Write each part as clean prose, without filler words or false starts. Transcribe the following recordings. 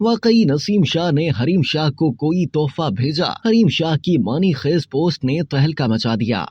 वाकई नसीम शाह ने हरीम शाह को कोई तोहफा भेजा। हरीम शाह की मानी खेज पोस्ट ने तहलका मचा दिया।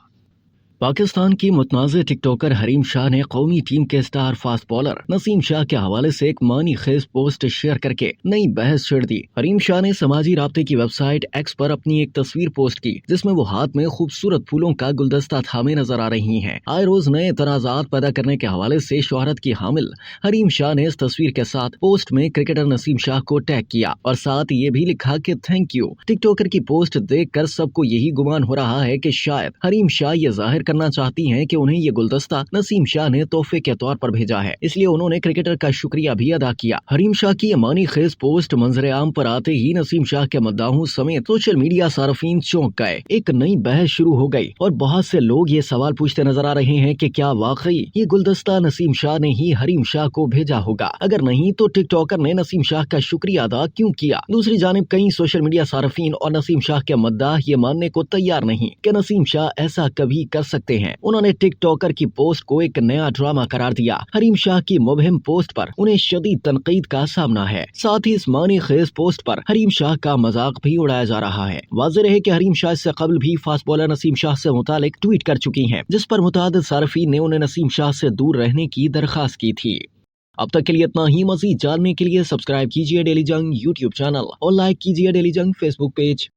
पाकिस्तान की मुतनाज़ टिकटॉकर हरीम शाह ने कौमी टीम के star fast bowler Naseem Shah के हवाले से एक मानी खेज पोस्ट शेयर करके नई बहस छेड़ दी। हरीम शाह ने समाजी राब्ते की वेबसाइट एक्स पर अपनी एक तस्वीर पोस्ट की जिसमें वो हाथ में खूबसूरत फूलों का गुलदस्ता थामे नजर आ रही हैं। आए रोज नए तनाज़ात पैदा करने के हवाले से शोहरत की हामिल हरीम शाह ने इस तस्वीर के साथ पोस्ट में क्रिकेटर नसीम शाह को टैग किया और साथ ये भी लिखा कि थैंक यू। टिकटॉकर की पोस्ट देखकर सबको यही गुमान हो रहा है कि शायद हरीम शाह ये जाहिर करना चाहती हैं कि उन्हें ये गुलदस्ता नसीम शाह ने तोहफे के तौर पर भेजा है, इसलिए उन्होंने क्रिकेटर का शुक्रिया भी अदा किया। हरीम शाह की ये मानी खेज पोस्ट मंजर आम पर आते ही नसीम शाह के मद्दाहों समेत सोशल मीडिया सार्फिन चौंक गए। एक नई बहस शुरू हो गई और बहुत से लोग ये सवाल पूछते नजर आ रहे हैं कि क्या वाकई ये गुलदस्ता नसीम शाह ने ही हरीम शाह को भेजा होगा? अगर नहीं तो टिकटॉकर ने नसीम शाह का शुक्रिया अदा क्यों किया? दूसरी जानिब कई सोशल मीडिया सार्फिन और नसीम शाह के मद्दाह ये मानने को तैयार नहीं कि नसीम शाह ऐसा कभी कर सकते हैं। उन्होंने टिकटॉकर की पोस्ट को एक नया ड्रामा करार दिया। हरीम शाह की मुबहिम पोस्ट पर उन्हें शदीद तनकीद का सामना है। साथ ही इस मानी खेज पोस्ट पर हरीम शाह का मजाक भी उड़ाया जा रहा है। वाज़ेह रहे कि हरीम शाह इससे कबल भी फास्ट बॉलर नसीम शाह से मुतालिक ट्वीट कर चुकी हैं, जिस पर मुतादिद सार्फिन ने उन्हें नसीम शाह से दूर रहने की दरख्वास्त की थी। अब तक के लिए इतना ही। मज़ीद जानने के लिए सब्सक्राइब कीजिए डेली जंग यूट्यूब चैनल और लाइक कीजिए डेली जंग फेसबुक पेज।